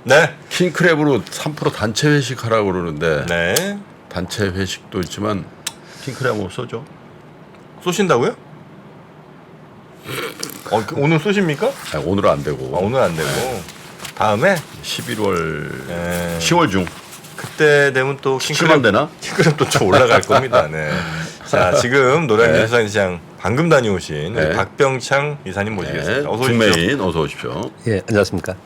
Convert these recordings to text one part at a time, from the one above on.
네. 킹크랩으로 3% 단체 회식하라고 그러는데 네. 단체 회식도 있지만 킹크랩 한번 쏘죠. 쏘신다고요? 오늘 쏘십니까? 아니, 오늘은 안 되고 오늘 안 되고 다음에 11월 네. 10월 중 그때 되면 또 7만 되나? 킹크랩 또 좀 올라갈 겁니다. 네. 자, 지금 노량진 네. 수산시장 방금 다녀오신 우리 네. 박병창 이사님 모시겠습니다. 네, 어서 오십시오. 중매인 어서 오십시오. 예, 안녕하십니까.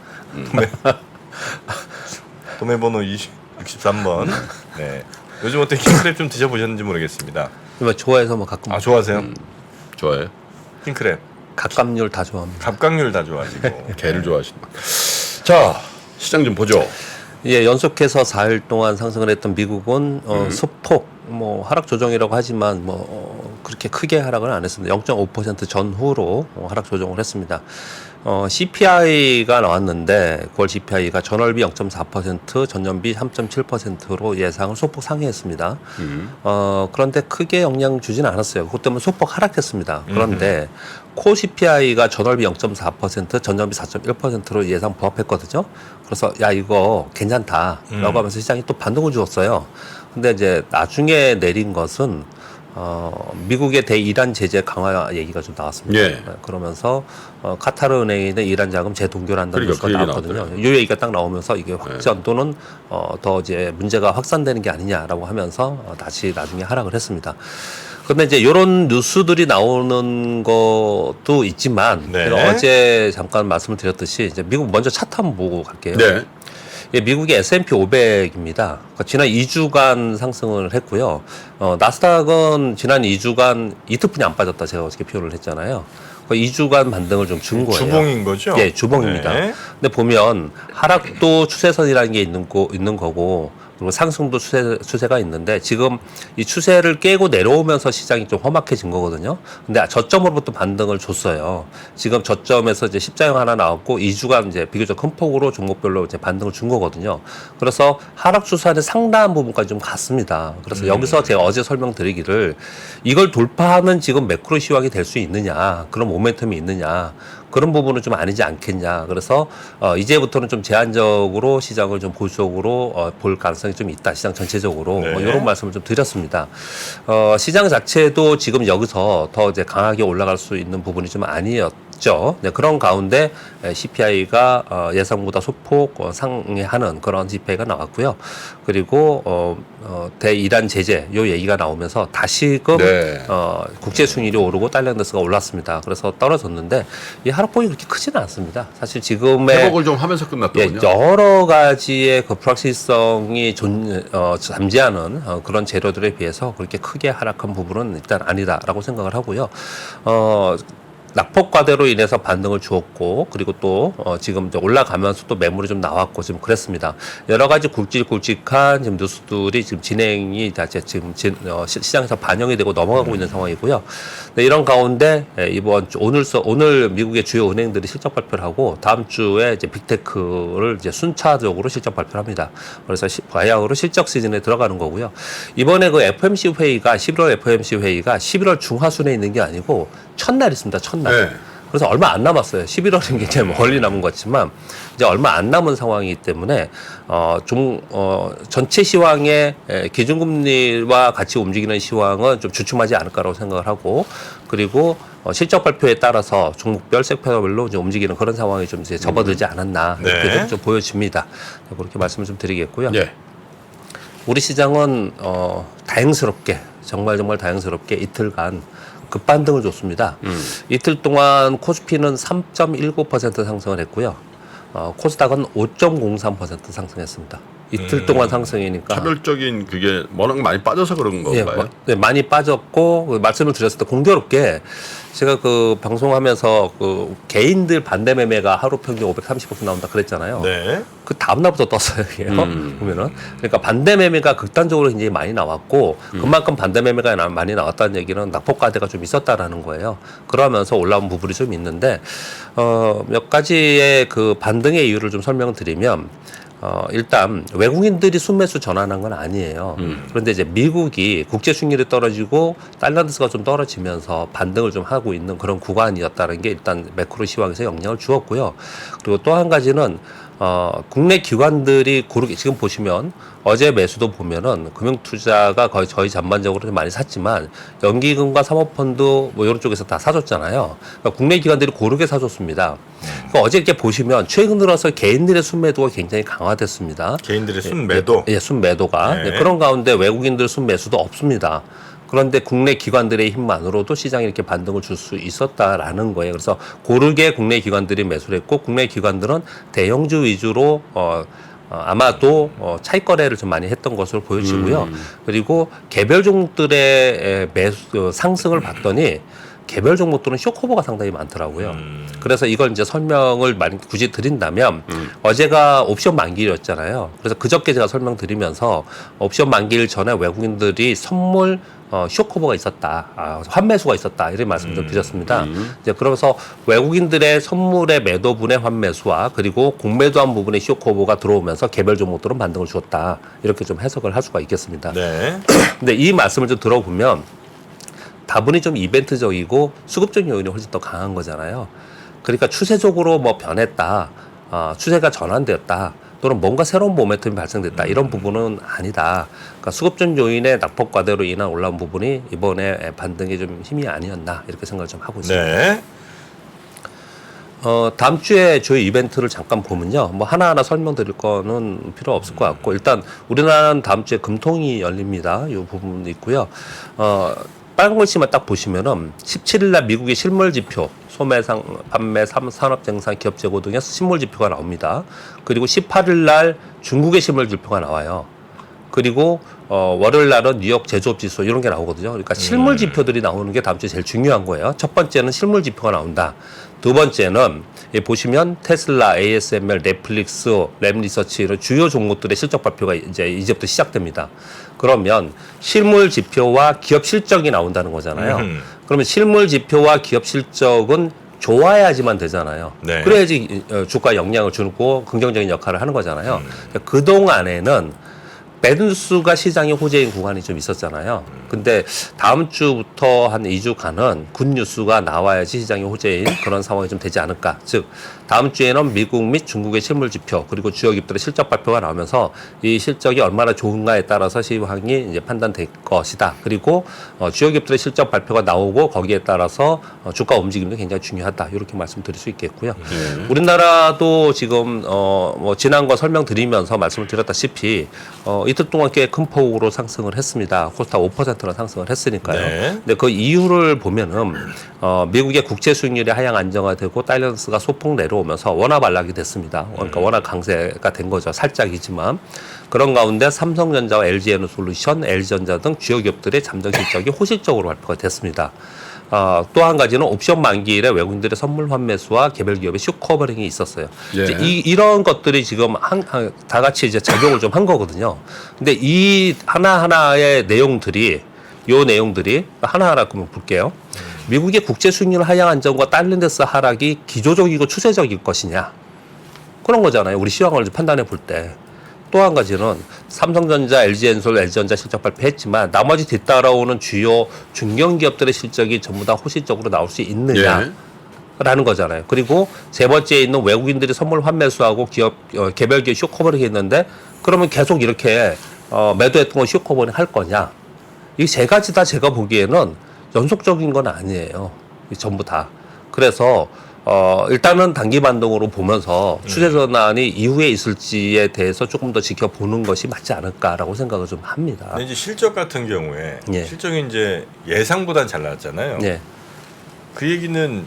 도매번호 63번. 네. 요즘 어떻게 킹크랩 좀 드셔보셨는지 모르겠습니다. 뭐 좋아해서 뭐 가끔 좋아하세요? 좋아해요. 킹크랩. 갑각류 다 좋아합니다. 갑각류를 다 좋아하시고. 개를 좋아하신다. 자, 시장 좀 보죠. 예, 연속해서 4일 동안 상승을 했던 미국은 소폭 뭐 하락 조정이라고 하지만 그렇게 크게 하락은 안 했습니다. 0.5% 전후로 하락 조정을 했습니다. CPI가 나왔는데 9월 CPI가 전월비 0.4%, 전년비 3.7%로 예상을 소폭 상회했습니다. 그런데 크게 영향 주지는 않았어요. 그것 때문에 소폭 하락했습니다. 그런데 코 CPI가 전월비 0.4%, 전년비 4.1%로 예상 부합했거든요. 그래서 야 이거 괜찮다라고 하면서 시장이 또 반등을 주었어요. 근데 이제 나중에 내린 것은 미국의 대이란 제재 강화 얘기가 좀 나왔습니다. 예. 네, 그러면서 카타르 은행에 있는 이란 자금 재동결한다는 그러니까 뉴스가 그 얘기 나왔거든요. 이 얘기가 딱 나오면서 이게 확전 또는 더 이제 문제가 확산되는 게 아니냐라고 하면서 다시 나중에 하락을 했습니다. 근데 이제 이런 뉴스들이 나오는 것도 있지만 네. 제가 어제 잠깐 말씀을 드렸듯이 이제 미국 먼저 차트 한번 보고 갈게요. 네. 예, 미국의 S&P 500입니다. 그러니까 지난 2주간 상승을 했고요. 나스닥은 지난 2주간 이틀뿐이 안 빠졌다 제가 어저께 표현을 했잖아요. 2주간 반등을 좀 준 거예요. 주봉인 거죠? 예, 주봉입니다. 네. 근데 보면 하락도 추세선이라는 게 있는 거고 그리고 상승도 추세가 있는데 지금 이 추세를 깨고 내려오면서 시장이 좀 험악해진 거거든요. 근데 저점으로부터 반등을 줬어요. 지금 저점에서 이제 십자형 하나 나왔고 2주간 이제 비교적 큰 폭으로 종목별로 이제 반등을 준 거거든요. 그래서 하락 추세의 상당한 부분까지 좀 갔습니다. 그래서 여기서 제가 어제 설명드리기를 이걸 돌파하면 지금 매크로 시황이 될 수 있느냐, 그런 모멘텀이 있느냐. 그런 부분은 좀 아니지 않겠냐. 그래서 이제부터는 좀 제한적으로 시장을 좀 보수적으로 볼 가능성이 좀 있다. 시장 전체적으로 네. 이런 말씀을 좀 드렸습니다. 시장 자체도 지금 여기서 더 이제 강하게 올라갈 수 있는 부분이 좀 아니었죠. 네, 그런 가운데 CPI가 예상보다 소폭 상회하는 그런 CPI가 나왔고요. 그리고 대이란 제재 요 얘기가 나오면서 다시금 네. 국제 순위율이 오르고 달러 인덱스가 올랐습니다. 그래서 떨어졌는데 이 하락폭이 그렇게 크지는 않습니다. 사실 지금의 회복을 좀 하면서 끝났더군요. 여러 가지의 그 불확실성이 잠재하는 그런 재료들에 비해서 그렇게 크게 하락한 부분은 일단 아니다라고 생각을 하고요. 낙폭과대로 인해서 반등을 주었고 그리고 또 지금 이제 올라가면서 또 매물이 좀 나왔고 지금 그랬습니다. 여러 가지 굵직굵직한 지금 뉴스들이 지금 진행이 다 지금 시장에서 반영이 되고 넘어가고 있는 상황이고요. 네, 이런 가운데 이번 주 오늘 미국의 주요 은행들이 실적 발표를 하고 다음 주에 이제 빅테크를 이제 순차적으로 실적 발표를 합니다. 그래서 바야흐로 실적 시즌에 들어가는 거고요. 이번에 그 FOMC 회의가 11월 FOMC 회의가 11월 중하순에 있는 게 아니고 첫날 있습니다. 첫날. 네. 그래서 얼마 안 남았어요. 11월인 게 제일 멀리 남은 것 같지만 이제 얼마 안 남은 상황이기 때문에 전체 시황의 기준금리와 같이 움직이는 시황은 좀 주춤하지 않을까라고 생각을 하고 그리고 실적 발표에 따라서 종목별 섹터별로 이제 움직이는 그런 상황이 좀 이제 접어들지 않았나 이렇게 네. 좀 보여집니다. 그렇게 말씀을 좀 드리겠고요. 예. 우리 우리 시장은 다행스럽게 정말 다행스럽게 이틀간 급반등을 줬습니다. 이틀 동안 코스피는 3.19% 상승을 했고요. 코스닥은 5.03% 상승했습니다. 이틀 동안 상승이니까 차별적인 그게 워낙 많이 빠져서 그런 건가요? 네, 많이 빠졌고 말씀을 드렸을 때 공교롭게 제가 그 방송하면서 그 개인들 반대 매매가 하루 평균 530% 나온다 그랬잖아요. 네. 그 다음 날부터 떴어요, 이게. 보면은. 그러니까 반대 매매가 극단적으로 굉장히 많이 나왔고, 그만큼 반대 매매가 많이 나왔다는 얘기는 낙폭과대가 좀 있었다라는 거예요. 그러면서 올라온 부분이 좀 있는데, 몇 가지의 그 반등의 이유를 좀 설명드리면, 일단 외국인들이 순매수 전환한 건 아니에요. 그런데 이제 미국이 국제 수익률이 떨어지고 달러인덱스가 좀 떨어지면서 반등을 좀 하고 있는 그런 구간이었다는 게 일단 매크로 시황에서 영향을 주었고요. 그리고 또 한 가지는 국내 기관들이 고르게 지금 보시면 어제 매수도 보면은 금융투자가 거의 저희 전반적으로 좀 많이 샀지만 연기금과 사모펀드 뭐 이런 쪽에서 다 사줬잖아요. 그러니까 국내 기관들이 고르게 사줬습니다. 그러니까 어제 이렇게 보시면 최근 들어서 개인들의 순매도가 굉장히 강화됐습니다. 개인들의 순매도. 예, 순매도가. 네. 네, 그런 가운데 외국인들 순매수도 없습니다. 그런데 국내 기관들의 힘만으로도 시장에 이렇게 반등을 줄 수 있었다라는 거예요. 그래서 고르게 국내 기관들이 매수를 했고 국내 기관들은 대형주 위주로 아마도 차익 거래를 좀 많이 했던 것으로 보여지고요. 그리고 개별 종목들의 매수 상승을 봤더니 개별 종목들은 쇼커버가 상당히 많더라고요. 그래서 이걸 이제 설명을 많이 굳이 드린다면 어제가 옵션 만기일이었잖아요. 그래서 그저께 제가 설명드리면서 옵션 만기일 전에 외국인들이 선물 쇼커버가 있었다, 환매수가 있었다 이런 말씀 좀 드렸습니다. 이제 그러면서 외국인들의 선물의 매도분의 환매수와 그리고 공매도한 부분의 쇼커버가 들어오면서 개별 종목들은 반등을 주었다 이렇게 좀 해석을 할 수가 있겠습니다. 네. 근데 이 말씀을 좀 들어보면 다분히 좀 이벤트적이고 수급적 요인이 훨씬 더 강한 거잖아요. 그러니까 추세적으로 뭐 변했다, 추세가 전환되었다. 또는 뭔가 새로운 모멘텀이 발생됐다. 이런 부분은 아니다. 그러니까 수급적 요인의 낙폭 과대로 인한 올라온 부분이 이번에 반등에 좀 힘이 아니었나 이렇게 생각을 좀 하고 있습니다. 네. 다음 주에 주요 이벤트를 잠깐 보면요. 뭐 하나하나 설명드릴 거는 필요 없을 것 같고 일단 우리나라는 다음 주에 금통이 열립니다. 이 부분도 있고요. 빨간 글씨만 딱 보시면은 17일 날 미국의 실물 지표, 소매상, 판매, 산업생산, 기업재고 등의 실물 지표가 나옵니다. 그리고 18일 날 중국의 실물 지표가 나와요. 그리고 월요일 날은 뉴욕 제조업 지수 이런 게 나오거든요. 그러니까 실물 지표들이 나오는 게 다음 주에 제일 중요한 거예요. 첫 번째는 실물 지표가 나온다. 두 번째는 보시면 테슬라, ASML, 넷플릭스, 램리서치 이런 주요 종목들의 실적 발표가 이제부터 시작됩니다. 그러면 실물 지표와 기업 실적이 나온다는 거잖아요. 그러면 실물 지표와 기업 실적은 좋아야지만 되잖아요. 네. 그래야지 주가에 영향을 주고 긍정적인 역할을 하는 거잖아요. 그동안에는 배드뉴스가 시장의 호재인 구간이 좀 있었잖아요. 근데 다음 주부터 한 2주간은 굿뉴스가 나와야지 시장의 호재인 그런 상황이 좀 되지 않을까. 즉 다음 주에는 미국 및 중국의 실물 지표 그리고 주요 기업들의 실적 발표가 나오면서 이 실적이 얼마나 좋은가에 따라서 시황이 이제 판단될 것이다. 그리고 주요 기업들의 실적 발표가 나오고 거기에 따라서 주가 움직임도 굉장히 중요하다. 이렇게 말씀드릴 수 있겠고요. 우리나라도 지금 뭐 지난 거 설명드리면서 말씀을 드렸다시피 이틀 동안 꽤 큰 폭으로 상승을 했습니다. 코스닥 5%나 상승을 했으니까요. 네. 근데 그 이유를 보면은 미국의 국채 수익률이 하향 안정화되고 달러스가 소폭 내려오면서 원화 반락이 됐습니다. 그러니까 원화 강세가 된 거죠. 살짝이지만. 그런 가운데 삼성전자와 LG에너솔루션, LG전자 등 주요 기업들의 잠정 실적이 호실적으로 발표가 됐습니다. 또 한 가지는 옵션 만기일에 외국인들의 선물 환매수와 개별 기업의 쇼커버링이 있었어요. 예. 이제 이런 것들이 지금 다 같이 이제 작용을 좀 한 거거든요. 근데 이 하나하나의 내용들이 하나하나 그럼 볼게요. 미국의 국제 수익률 하향 안정과 달러인데스 하락이 기조적이고 추세적일 것이냐. 그런 거잖아요. 우리 시황을 판단해 볼 때. 또 한 가지는 삼성전자, LG엔솔, LG전자 실적 발표했지만 나머지 뒤따라오는 주요 중견기업들의 실적이 전부 다 호실적으로 나올 수 있느냐. 라는 거잖아요. 그리고 세 번째에 있는 외국인들이 선물 환매수하고 개별 기업 쇼커버링 했는데 그러면 계속 이렇게 매도했던 거 쇼커버링 할 거냐. 이 세 가지 다 제가 보기에는 연속적인 건 아니에요. 전부 다. 그래서 일단은 단기 반등으로 보면서 추세 전환이 이후에 있을지에 대해서 조금 더 지켜보는 것이 맞지 않을까라고 생각을 좀 합니다. 근데 이제 실적 같은 경우에 예. 실적이 이제 예상보단 잘 나왔잖아요. 네. 그 얘기는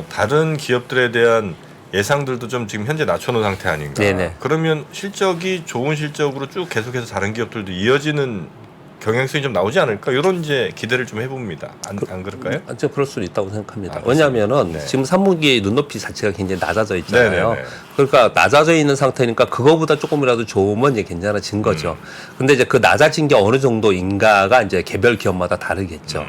다른 기업들에 대한 예상들도 좀 지금 현재 낮춰놓은 상태 아닌가. 네네. 그러면 실적이 좋은 실적으로 쭉 계속해서 다른 기업들도 이어지는 경향성이 좀 나오지 않을까? 이런 이제 기대를 좀 해봅니다. 안 그럴까요? 그럴 수는 있다고 생각합니다. 아, 왜냐하면은 네. 지금 3분기 눈높이 자체가 굉장히 낮아져 있잖아요. 네네네. 그러니까 낮아져 있는 상태니까 그거보다 조금이라도 좋으면 이제 괜찮아진 거죠. 근데 이제 그 낮아진 게 어느 정도인가가 이제 개별 기업마다 다르겠죠.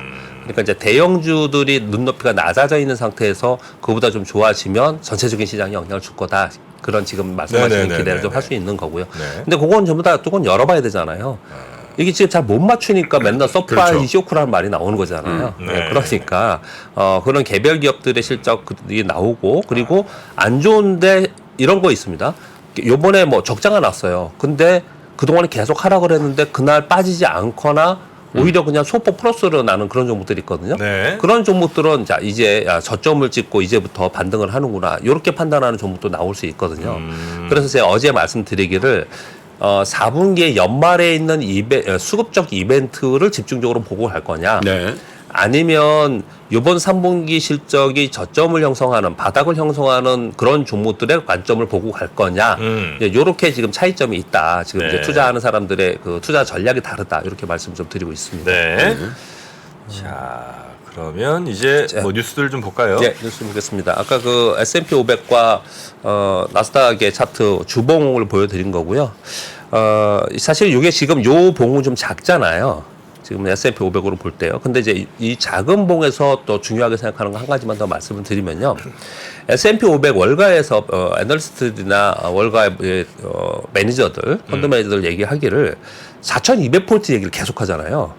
그러니까 이제 대형주들이 눈높이가 낮아져 있는 상태에서 그보다 좀 좋아지면 전체적인 시장에 영향을 줄 거다. 그런 지금 말씀하시는 네네네네네. 기대를 좀 할 수 있는 거고요. 네. 근데 그건 전부 다 조금 열어봐야 되잖아요. 이게 지금 잘 못 맞추니까 맨날 서프라이즈 그렇죠. 쇼크라는 말이 나오는 거잖아요. 네. 네, 그러니까 그런 개별 기업들의 실적이 나오고 그리고 안 좋은데 이런 거 있습니다. 요번에 뭐 적자가 났어요. 근데 그동안에 계속 하락을 했는데 그날 빠지지 않거나 오히려 그냥 소폭 플러스로 나는 그런 종목들이 있거든요. 네. 그런 종목들은 자 이제 저점을 찍고 이제부터 반등을 하는구나 이렇게 판단하는 종목도 나올 수 있거든요. 그래서 제가 어제 말씀드리기를 4분기에 연말에 있는 수급적 이벤트를 집중적으로 보고 갈 거냐 네. 아니면 이번 3분기 실적이 저점을 형성하는 바닥을 형성하는 그런 종목들의 관점을 보고 갈 거냐 이렇게 지금 차이점이 있다. 지금 네. 이제 투자하는 사람들의 그 투자 전략이 다르다 이렇게 말씀 좀 드리고 있습니다. 네. 자, 그러면 이제 자. 뭐 뉴스들 좀 볼까요? 네, 뉴스 보겠습니다. 아까 그 S&P 500과 나스닥의 차트 주봉을 보여드린 거고요. 사실 이게 지금 요 봉은 좀 작잖아요. 지금 S&P 500으로 볼 때요. 근데 이제 이 작은 봉에서 또 중요하게 생각하는 거 한 가지만 더 말씀을 드리면요. S&P 500 월가에서 애널리스트들이나 월가의 매니저들, 펀드 매니저들 얘기하기를 4,200포인트 얘기를 계속 하잖아요.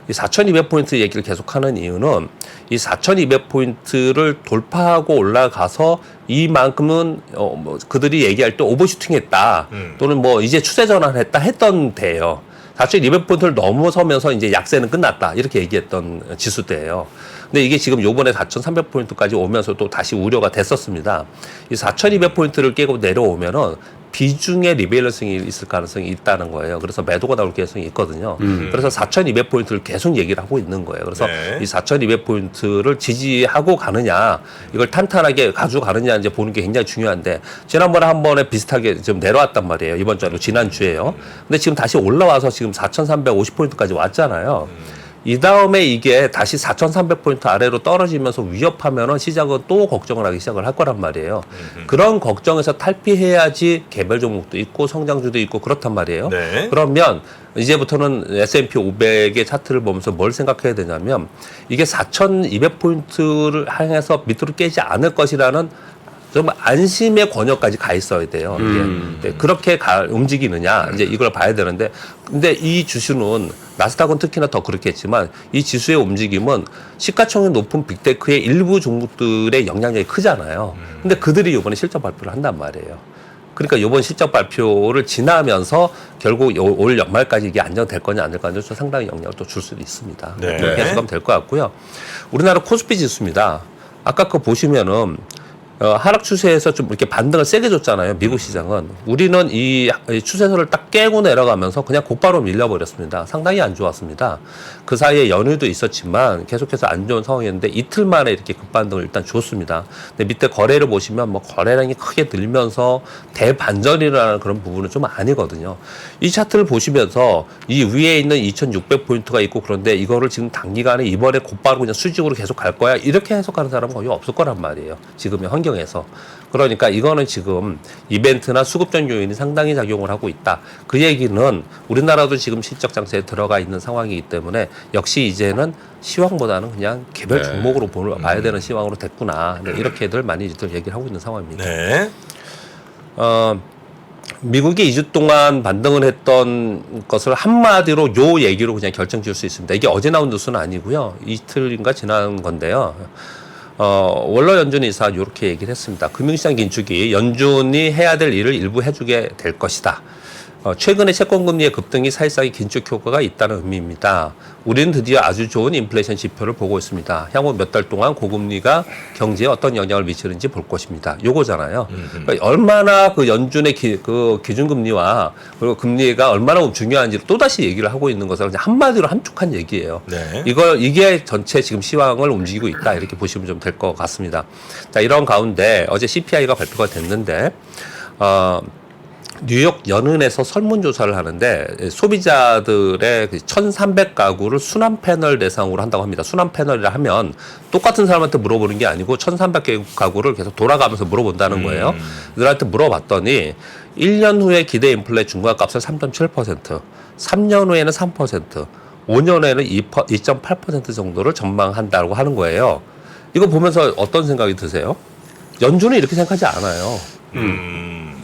이 4,200포인트 얘기를 계속하는 이유는 이 4,200포인트를 돌파하고 올라가서 이만큼은 뭐 그들이 얘기할 때 오버슈팅했다 또는 뭐 이제 추세 전환했다 했던 때예요. 4,200포인트를 넘어서면서 이제 약세는 끝났다 이렇게 얘기했던 지수대예요. 근데 이게 지금 요번에 4,300포인트까지 오면서 또 다시 우려가 됐었습니다. 이 4,200포인트를 깨고 내려오면은 비중의 리밸런싱이 있을 가능성이 있다는 거예요. 그래서 매도가 나올 가능성이 있거든요. 그래서 4,200포인트를 계속 얘기를 하고 있는 거예요. 그래서 네. 이 4,200포인트를 지지하고 가느냐, 이걸 탄탄하게 가져가느냐 이제 보는 게 굉장히 중요한데, 지난번에 한 번에 비슷하게 좀 내려왔단 말이에요. 이번 주 아니고 지난주에요. 근데 지금 다시 올라와서 지금 4,350포인트까지 왔잖아요. 이 다음에 이게 다시 4,300포인트 아래로 떨어지면서 위협하면은 시장은 또 걱정을 하기 시작을 할 거란 말이에요. 그런 걱정에서 탈피해야지 개별 종목도 있고 성장주도 있고 그렇단 말이에요. 네. 그러면 이제부터는 S&P 500의 차트를 보면서 뭘 생각해야 되냐면 이게 4,200포인트를 향해서 밑으로 깨지 않을 것이라는 좀 안심의 권역까지 가 있어야 돼요. 이게. 그렇게 움직이느냐 이제 이걸 봐야 되는데, 근데 이 지수는 나스닥은 특히나 더 그렇겠지만 이 지수의 움직임은 시가총액 높은 빅테크의 일부 종목들의 영향력이 크잖아요. 근데 그들이 이번에 실적 발표를 한단 말이에요. 그러니까 이번 실적 발표를 지나면서 결국 올 연말까지 이게 안정될 거냐 안 될 거냐 상당히 영향을 또 줄 수도 있습니다. 네. 그렇게 해석하면 될 것 같고요. 우리나라 코스피 지수입니다. 아까 그거 보시면은 하락 추세에서 좀 이렇게 반등을 세게 줬잖아요. 미국 시장은. 우리는 이 추세선을 딱 깨고 내려가면서 그냥 곧바로 밀려버렸습니다. 상당히 안 좋았습니다. 그 사이에 연휴도 있었지만 계속해서 안 좋은 상황이었는데 이틀 만에 이렇게 급반등을 일단 줬습니다. 근데 밑에 거래를 보시면 뭐 거래량이 크게 늘면서 대반전이라는 그런 부분은 좀 아니거든요. 이 차트를 보시면서 이 위에 있는 2,600포인트가 있고 그런데 이거를 지금 단기간에 이번에 곧바로 그냥 수직으로 계속 갈 거야. 이렇게 해석하는 사람은 거의 없을 거란 말이에요. 지금의 환경에서. 그러니까 이거는 지금 이벤트나 수급적 요인이 상당히 작용을 하고 있다. 그 얘기는 우리나라도 지금 실적 장세에 들어가 있는 상황이기 때문에 역시 이제는 시황보다는 그냥 개별 종목으로 봐야 되는 시황으로 됐구나. 네, 이렇게들 많이들 얘기를 하고 있는 상황입니다. 네. 미국이 2주 동안 반등을 했던 것을 한마디로 요 얘기로 그냥 결정 지을 수 있습니다. 이게 어제 나온 뉴스는 아니고요. 이틀인가 지난 건데요. 월러 연준 이사 이렇게 얘기를 했습니다. 금융시장 긴축이 연준이 해야 될 일을 일부 해주게 될 것이다. 최근에 채권금리의 급등이 사실상의 긴축 효과가 있다는 의미입니다. 우리는 드디어 아주 좋은 인플레이션 지표를 보고 있습니다. 향후 몇 달 동안 고금리가 경제에 어떤 영향을 미치는지 볼 것입니다. 요거잖아요. 그러니까 얼마나 그 연준의 그 기준금리와 그리고 금리가 얼마나 중요한지를 또다시 얘기를 하고 있는 것을 그냥 한마디로 함축한 얘기예요. 네. 이게 전체 지금 시황을 움직이고 있다. 이렇게 보시면 좀 될 것 같습니다. 자, 이런 가운데 어제 CPI가 발표가 됐는데, 뉴욕 연은에서 설문조사를 하는데 소비자들의 1,300가구를 순환 패널 대상으로 한다고 합니다. 순환 패널이라 하면 똑같은 사람한테 물어보는 게 아니고 1,300가구를 계속 돌아가면서 물어본다는 거예요. 그들한테 물어봤더니 1년 후에 기대 인플레 중간값을 3.7%, 3년 후에는 3%, 5년 후에는 2.8% 정도를 전망한다고 하는 거예요. 이거 보면서 어떤 생각이 드세요? 연준은 이렇게 생각하지 않아요.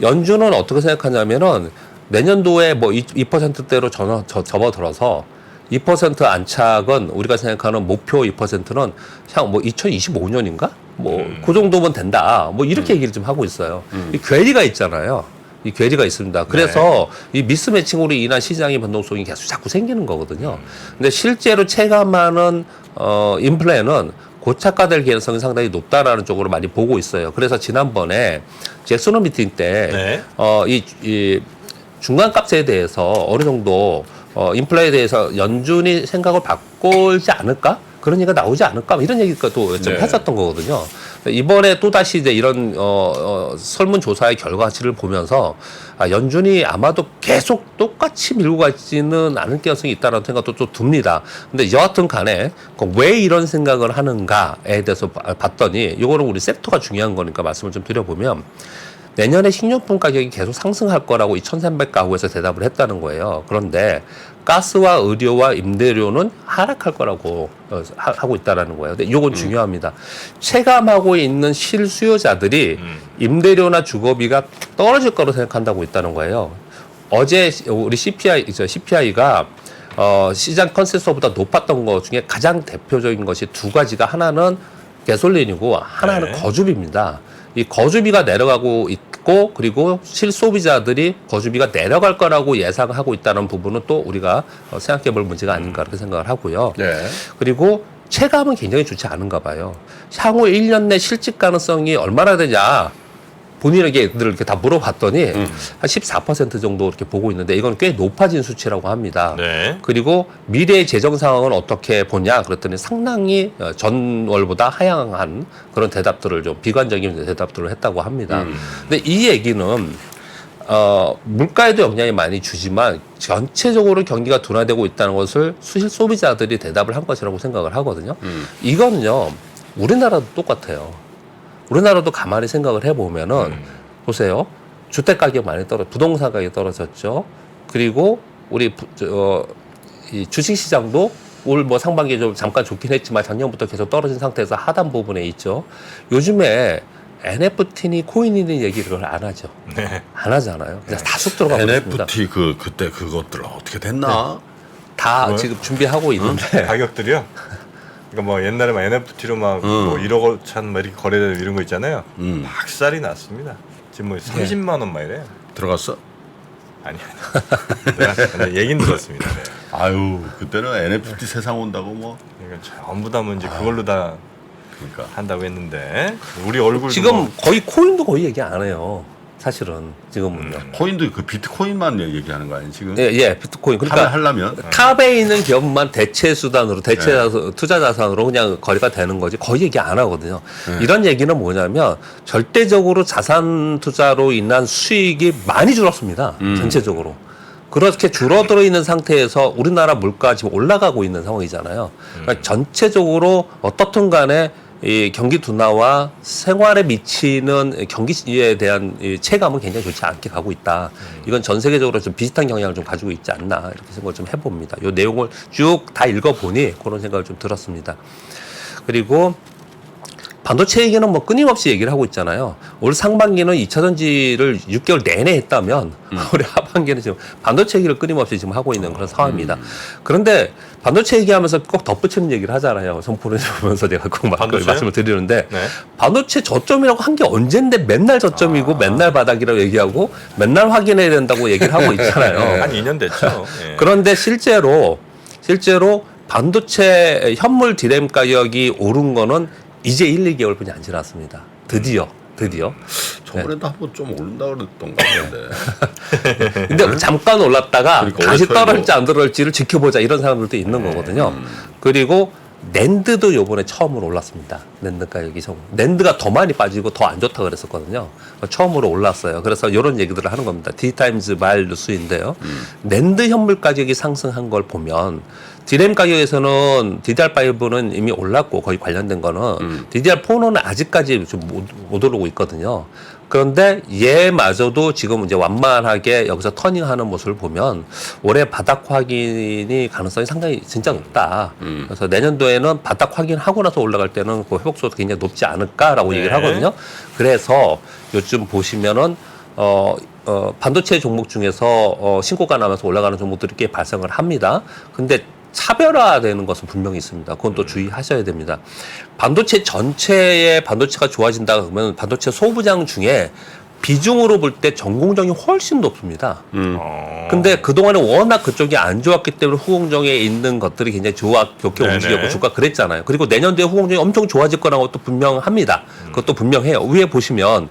연준은 어떻게 생각하냐면은 내년도에 뭐 2%대로 접어들어서 2% 안착은 우리가 생각하는 목표 2%는 향 뭐 2025년인가? 뭐 그 정도면 된다. 뭐 이렇게 얘기를 좀 하고 있어요. 이 괴리가 있잖아요. 이 괴리가 있습니다. 그래서 이 미스매칭으로 인한 시장의 변동성이 계속 자꾸 생기는 거거든요. 근데 실제로 체감하는 인플레는 고착화될 가능성이 상당히 높다라는 쪽으로 많이 보고 있어요. 그래서 지난번에 잭소노 미팅 때 이 중간값에 대해서 어느 정도 인플레에 대해서 연준이 생각을 바꾸지 않을까? 그런 얘기가 나오지 않을까? 이런 얘기가 또 좀 했었던 거거든요. 이번에 또다시 이제 이런 설문조사의 결과치를 보면서 연준이 아마도 계속 똑같이 밀고 가지는 않을 가능성이 있다는 생각도 또 듭니다. 근데 여하튼 간에 왜 이런 생각을 하는가에 대해서 봤더니 이거는 우리 섹터가 중요한 거니까 말씀을 좀 드려보면 내년에 식료품 가격이 계속 상승할 거라고 이 1,300가구에서 대답을 했다는 거예요. 그런데 가스와 의료와 임대료는 하락할 거라고 하고 있다라는 거예요. 근데 이건 중요합니다. 체감하고 있는 실수요자들이 임대료나 주거비가 떨어질 거로 생각한다고 있다는 거예요. 어제 우리 CPI가 시장 컨센서스보다 높았던 것 중에 가장 대표적인 것이 두 가지가 하나는 가솔린이고 하나는 거주비입니다. 이 거주비가 내려가고 있고 그리고 실소비자들이 거주비가 내려갈 거라고 예상하고 있다는 부분은 또 우리가 생각해 볼 문제가 아닌가 그렇게 생각을 하고요. 네. 그리고 체감은 굉장히 좋지 않은가 봐요. 향후 1년 내 실직 가능성이 얼마나 되냐 본인에게 이렇게 다 물어봤더니 한 14% 정도 이렇게 보고 있는데 이건 꽤 높아진 수치라고 합니다. 네. 그리고 미래의 재정 상황은 어떻게 보냐 그랬더니 상당히 전월보다 하향한 그런 대답들을 좀 비관적인 대답들을 했다고 합니다. 근데 이 얘기는 물가에도 영향이 많이 주지만 전체적으로 경기가 둔화되고 있다는 것을 수실 소비자들이 대답을 한 것이라고 생각을 하거든요. 이거는요 우리나라도 똑같아요. 우리나라도 가만히 생각을 해보면은 보세요. 주택 가격 많이 부동산 가격이 떨어졌죠. 그리고 우리 이 주식 시장도 올 뭐 상반기에 좀 잠깐 좋긴 했지만 작년부터 계속 떨어진 상태에서 하단 부분에 있죠. 요즘에 NFT니 코인이니 얘기를 안 하죠. 네. 안 하잖아요. 그냥 다 쑥 들어가고 있습니다. NFT 그때 그것들 어떻게 됐나? 다 뭐요? 지금 준비하고 있는데 가격들이요? 그러니까 뭐 옛날에 막 NFT로 막 뭐 1억 원 막 이렇게 거래되는 이런 거 있잖아요. 박살이 났습니다. 지금 뭐 30만 원 막 이래요. 들어갔어? 아니. 내가 얘긴 들었습니다. 네. 아유 그때는 NFT 세상 온다고 뭐 그러니까 전부 다 뭐 이제 그걸로 다 그러니까 한다고 했는데 우리 얼굴 지금 거의 코인도 거의 얘기 안 해요. 사실은 지금은요. 코인도 그 비트코인만 얘기하는 거 아니에요 지금? 예, 비트코인. 그러니까 하려면 탑에 있는 기업만 대체 수단으로, 투자 자산으로 그냥 거래가 되는 거지 거의 얘기 안 하거든요. 이런 얘기는 뭐냐면 절대적으로 자산 투자로 인한 수익이 많이 줄었습니다. 전체적으로. 그렇게 줄어들어 있는 상태에서 우리나라 물가 지금 올라가고 있는 상황이잖아요. 그러니까 전체적으로 어떻든 간에 이 경기 둔화와 생활에 미치는 경기에 대한 이 체감은 굉장히 좋지 않게 가고 있다. 이건 전 세계적으로 좀 비슷한 경향을 좀 가지고 있지 않나 이렇게 생각을 좀 해봅니다. 이 내용을 쭉 다 읽어보니 그런 생각을 좀 들었습니다. 그리고 반도체 얘기는 뭐 끊임없이 얘기를 하고 있잖아요. 올 상반기는 2차 전지를 6개월 내내 했다면 올해 하반기는 지금 반도체 얘기를 끊임없이 지금 하고 있는 그런 상황입니다. 그런데 반도체 얘기하면서 꼭 덧붙이는 얘기를 하잖아요. 성포를 보면서 제가 꼭 말씀을 드리는데 네. 반도체 저점이라고 한 게 언젠데 맨날 저점이고 맨날 바닥이라고 얘기하고 맨날 확인해야 된다고 얘기를 하고 있잖아요. 한 2년 됐죠. 예. 그런데 실제로 반도체 현물 디램 가격이 오른 거는 이제 1, 2개월 뿐이 안 지났습니다. 드디어. 저번에도 한번 좀 오른다 그랬던 것 같은데. 근데 잠깐 올랐다가 그러니까 다시 오래 떨어질지 안 떨어질지를 지켜보자 이런 사람들도 있는 거거든요. 그리고 낸드도 요번에 처음으로 올랐습니다. 낸드 가격이 낸드가 더 많이 빠지고 더 안 좋다 그랬었거든요. 처음으로 올랐어요. 그래서 이런 얘기들을 하는 겁니다. D 타임즈 마일 뉴스인데요. 낸드 현물 가격이 상승한 걸 보면 디램 가격에서는 DDR5는 이미 올랐고 거의 관련된 거는 DDR4는 아직까지 좀 못 오르고 있거든요. 그런데 얘마저도 지금 이제 완만하게 여기서 터닝하는 모습을 보면 올해 바닥 확인이 가능성이 상당히 진짜 높다. 그래서 내년도에는 바닥 확인하고 나서 올라갈 때는 그 회복수도 굉장히 높지 않을까라고 얘기를 하거든요. 그래서 요즘 보시면은 반도체 종목 중에서 신고가 나면서 올라가는 종목들이 꽤 발생을 합니다. 근데 차별화되는 것은 분명히 있습니다. 그건 또 주의하셔야 됩니다. 반도체 전체의 반도체가 좋아진다 그러면 반도체 소부장 중에 비중으로 볼 때 전공정이 훨씬 높습니다. 근데 그동안에 워낙 그쪽이 안 좋았기 때문에 후공정에 있는 것들이 굉장히 좋게 네네. 움직였고 주가 그랬잖아요. 그리고 내년도에 후공정이 엄청 좋아질 거라는 것도 분명합니다. 그것도 분명해요. 위에 보시면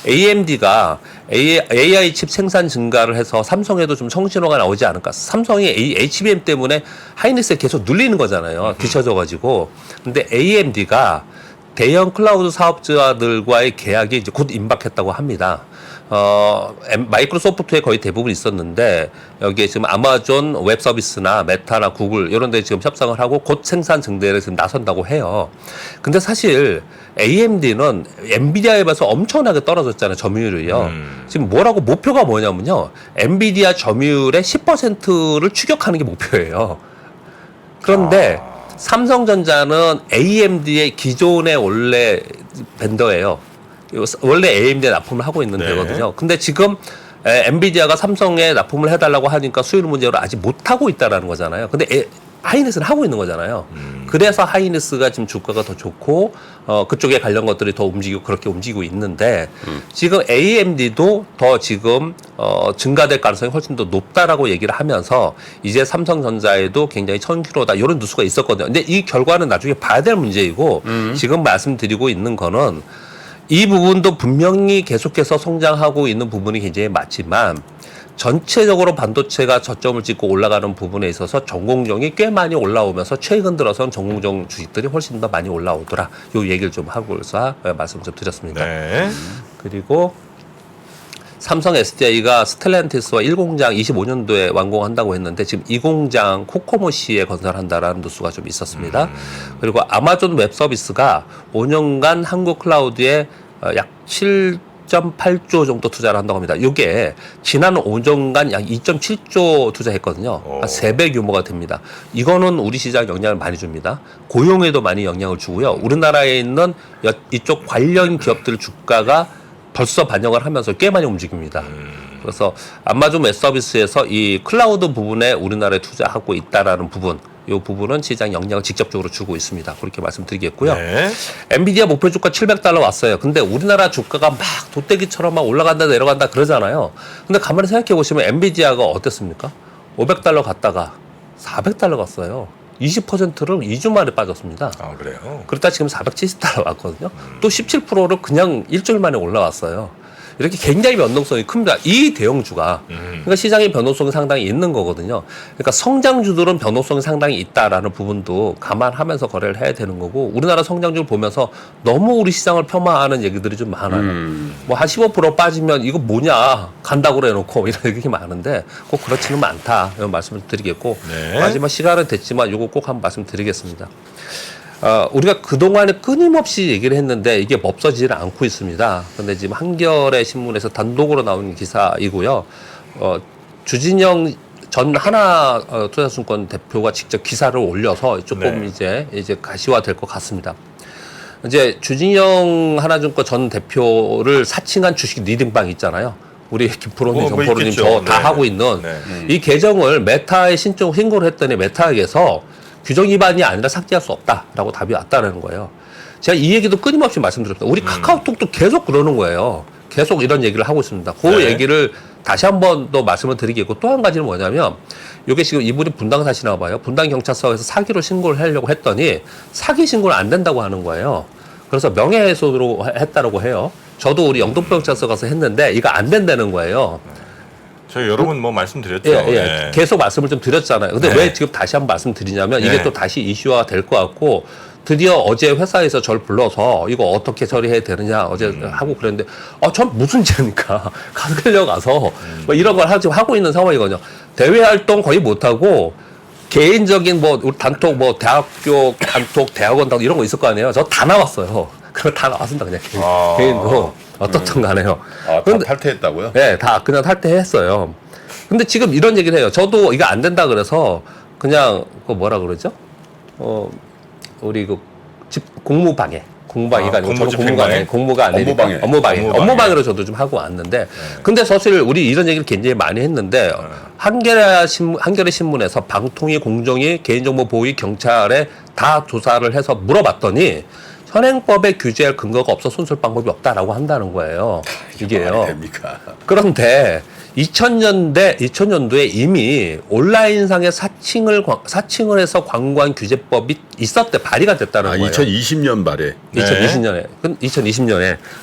AMD가 AI 칩 생산 증가를 해서 삼성에도 좀 성신호가 나오지 않을까. 삼성이 HBM 때문에 하이닉스에 계속 눌리는 거잖아요. 뒤쳐져가지고. 근데 AMD가 대형 클라우드 사업자들과의 계약이 이제 곧 임박했다고 합니다. 마이크로소프트에 거의 대부분 있었는데 여기에 지금 아마존 웹 서비스나 메타나 구글 이런 데 지금 협상을 하고 곧 생산 증대를 지금 나선다고 해요. 근데 사실 AMD는 엔비디아에 비해서 엄청나게 떨어졌잖아요. 점유율이요. 지금 뭐라고 목표가 뭐냐면요. 엔비디아 점유율의 10%를 추격하는 게 목표예요. 그런데 삼성전자는 AMD의 기존의 원래 벤더예요. 원래 AMD에 납품을 하고 있는 네. 데거든요. 근데 지금 엔비디아가 삼성에 납품을 해달라고 하니까 수율 문제로 아직 못하고 있다라는 거잖아요. 근데 하이닉스는 하고 있는 거잖아요. 그래서 하이닉스가 지금 주가가 더 좋고 그쪽에 관련 것들이 더 움직이고 그렇게 움직이고 있는데 지금 AMD도 더 지금 증가될 가능성이 훨씬 더 높다라고 얘기를 하면서 이제 삼성전자에도 굉장히 천키로다 이런 뉴스가 있었거든요. 근데 이 결과는 나중에 봐야 될 문제이고 지금 말씀드리고 있는 거는 이 부분도 분명히 계속해서 성장하고 있는 부분이 굉장히 맞지만 전체적으로 반도체가 저점을 찍고 올라가는 부분에 있어서 전공정이 꽤 많이 올라오면서 최근 들어서는 전공정 주식들이 훨씬 더 많이 올라오더라. 요 얘기를 좀 하고서 말씀을 좀 드렸습니다. 네. 그리고 삼성 SDI가 스텔란티스와 1공장 25년도에 완공한다고 했는데 지금 2공장 코코모시에 건설한다라는 뉴스가 좀 있었습니다. 그리고 아마존 웹 서비스가 5년간 한국 클라우드에 약 7.8조 정도 투자를 한다고 합니다. 이게 지난 5년간 약 2.7조 투자했거든요. 한 3배 규모가 됩니다. 이거는 우리 시장에 영향을 많이 줍니다. 고용에도 많이 영향을 주고요. 우리나라에 있는 이쪽 관련 기업들 주가가 벌써 반영을 하면서 꽤 많이 움직입니다. 그래서 아마존 웹 서비스에서 이 클라우드 부분에 우리나라에 투자하고 있다라는 부분, 이 부분은 시장 영향을 직접적으로 주고 있습니다. 그렇게 말씀드리겠고요. 네. 엔비디아 목표 주가 $700 왔어요. 근데 우리나라 주가가 막 돗대기처럼 막 올라간다 내려간다 그러잖아요. 근데 가만히 생각해 보시면 엔비디아가 어땠습니까? $500 갔다가 $400 갔어요. 20%를 2주 만에 빠졌습니다. 아, 그래요? 그러다 지금 $470 왔거든요. 또 17%를 그냥 일주일 만에 올라왔어요. 이렇게 굉장히 변동성이 큽니다. 이 대형주가. 그러니까 시장의 변동성이 상당히 있는 거거든요. 그러니까 성장주들은 변동성이 상당히 있다라는 부분도 감안하면서 거래를 해야 되는 거고 우리나라 성장주를 보면서 너무 우리 시장을 폄하하는 얘기들이 좀 많아요. 뭐 한 15% 빠지면 이거 뭐냐 간다고 그래놓고 이런 얘기 많은데 꼭 그렇지는 않다. 이런 말씀을 드리겠고 네. 마지막 시간은 됐지만 이거 꼭 한번 말씀드리겠습니다. 우리가 그동안에 끊임없이 얘기를 했는데 이게 없어지지 않고 있습니다. 근데 지금 한겨레 신문에서 단독으로 나온 기사이고요. 주진영 전 하나 투자증권 대표가 직접 기사를 올려서 조금 네. 이제 가시화될 것 같습니다. 이제 주진영 하나증권 전 대표를 사칭한 주식 리딩방 있잖아요. 우리 김프로님, 정프로님 저 다 네. 하고 있는 네. 이 계정을 메타에 신고를 했더니 메타에서 규정 위반이 아니라 삭제할 수 없다라고 답이 왔다는 거예요. 제가 이 얘기도 끊임없이 말씀드렸습니다. 우리 카카오톡도 계속 그러는 거예요. 계속 이런 얘기를 하고 있습니다. 그 네. 얘기를 다시 한 번 더 말씀을 드리겠고 또 한 가지는 뭐냐면 이게 지금 이분이 분당 사시나 봐요. 분당 경찰서에서 사기로 신고를 하려고 했더니 사기 신고는 안 된다고 하는 거예요. 그래서 명예훼손으로 했다라고 해요. 저도 우리 영등포경찰서 가서 했는데 이거 안 된다는 거예요. 저희 여러 번 뭐 말씀드렸죠. 예. 네. 계속 말씀을 좀 드렸잖아요. 근데 네. 왜 지금 다시 한번 말씀드리냐면 이게 네. 또 다시 이슈화가 될 것 같고 드디어 어제 회사에서 저를 불러서 이거 어떻게 처리해야 되느냐 어제 하고 그랬는데 전 무슨 죄니까 가서 끌려가서 뭐 이런 걸 지금 하고 있는 상황이거든요. 대외 활동 거의 못하고 개인적인 뭐 우리 단톡 뭐 대학교 단톡 대학원 단톡 이런 거 있을 거 아니에요. 저 다 나왔어요. 그거 다 나왔습니다. 그냥 개인으로 어떻든 간에요. 다 탈퇴했다고요? 네, 다 그냥 탈퇴했어요. 근데 지금 이런 얘기를 해요. 저도 이거 안 된다 그래서 그냥 그 뭐라 그러죠? 우리 그 집 공무방해 공무방해가 아니고 저는 공무집행방해? 공무가 아니니까 업무방해. 업무방해로 저도 좀 하고 왔는데 근데 사실 우리 이런 얘기를 굉장히 많이 했는데 한겨레 신문에서 방통위 공정위 개인정보보호위 경찰에 다 조사를 해서 물어봤더니 현행법에 규제할 근거가 없어 손쓸 방법이 없다라고 한다는 거예요. 이게요. 됩니까? 그런데 2000년도에 이미 온라인상의 사칭을 해서 광고한 규제법이 있었대, 발의가 됐다는 거예요. 2020년 말에. 2020년에.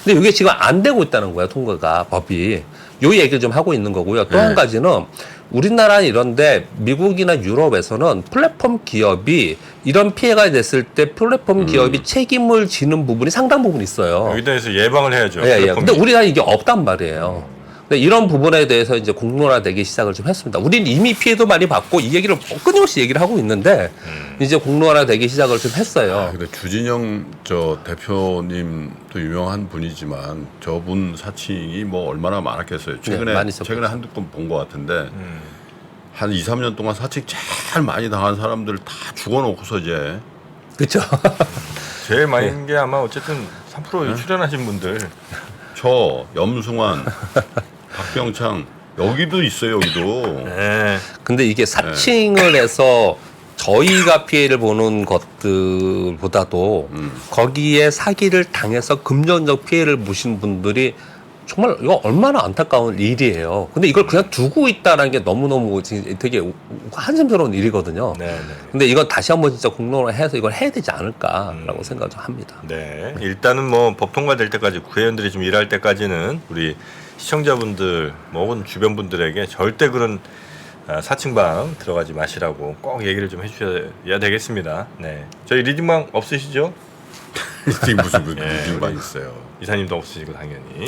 근데 이게 지금 안 되고 있다는 거예요, 통과가, 법이. 요 얘기를 좀 하고 있는 거고요. 또 한 가지는 우리나라 이런데 미국이나 유럽에서는 플랫폼 기업이 이런 피해가 됐을 때 플랫폼 기업이 책임을 지는 부분이 상당 부분 있어요. 여기다 대해서 예방을 해야죠. 예, 예. 플랫폼이. 근데 우리나라 이게 없단 말이에요. 근데 이런 부분에 대해서 이제 공론화되기 시작을 좀 했습니다. 우리는 이미 피해도 많이 받고 이 얘기를 끊임없이 얘기를 하고 있는데 이제 공론화되기 시작을 좀 했어요. 근데 주진영 저 대표님도 유명한 분이지만 저분 사칭이 뭐 얼마나 많았겠어요. 최근에 많이 있었겠죠. 최근에 한두 건 본 것 같은데 한 2, 3년 동안 사칭 제일 많이 당한 사람들 다 죽어놓고서 이제 그렇죠. 제일 많이 한 게 아마 어쨌든 3% 출연하신 분들. 저 염승환, 박병창 여기도 있어요. 여기도. 네. 근데 이게 사칭을 해서 저희가 피해를 보는 것들보다도 거기에 사기를 당해서 금전적 피해를 보신 분들이 정말 이거 얼마나 안타까운 일이에요. 근데 이걸 그냥 두고 있다는 게 너무너무 되게 한심스러운 일이거든요. 네, 네. 근데 이건 다시 한번 진짜 공론화해서 이걸 해야 되지 않을까라고 생각을 좀 합니다. 네. 일단은 뭐 법 통과될 때까지 국회의원들이 좀 일할 때까지는 우리 시청자분들 뭐 혹은 주변 분들에게 절대 그런 사칭방 들어가지 마시라고 꼭 얘기를 좀 해주셔야 되겠습니다. 네. 저희 리딩방 없으시죠? 이게 무슨 예, 일만 있어요. 이사님도 없으시고 당연히.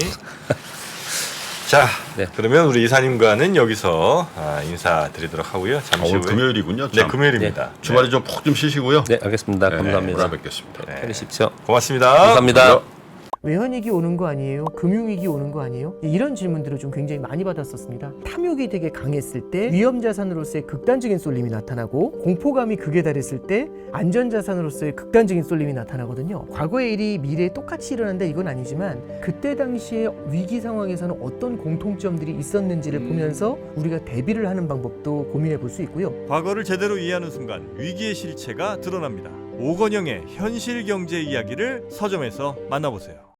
자, 네. 그러면 우리 이사님과는 여기서 인사드리도록 하고요. 잠시 오늘 후에 금요일이군요. 네, 참. 금요일입니다. 주말에 좀 푹 좀 쉬시고요. 네, 알겠습니다. 네, 감사합니다. 뵙겠습니다. 네. 편히십시오. 고맙습니다. 감사합니다. 외환위기 오는 거 아니에요? 금융위기 오는 거 아니에요? 이런 질문들을 좀 굉장히 많이 받았었습니다. 탐욕이 되게 강했을 때 위험자산으로서의 극단적인 쏠림이 나타나고 공포감이 극에 달했을 때 안전자산으로서의 극단적인 쏠림이 나타나거든요. 과거의 일이 미래에 똑같이 일어난다 이건 아니지만 그때 당시에 위기 상황에서는 어떤 공통점들이 있었는지를 보면서 우리가 대비를 하는 방법도 고민해 볼 수 있고요. 과거를 제대로 이해하는 순간 위기의 실체가 드러납니다. 오건영의 현실 경제 이야기를 서점에서 만나보세요.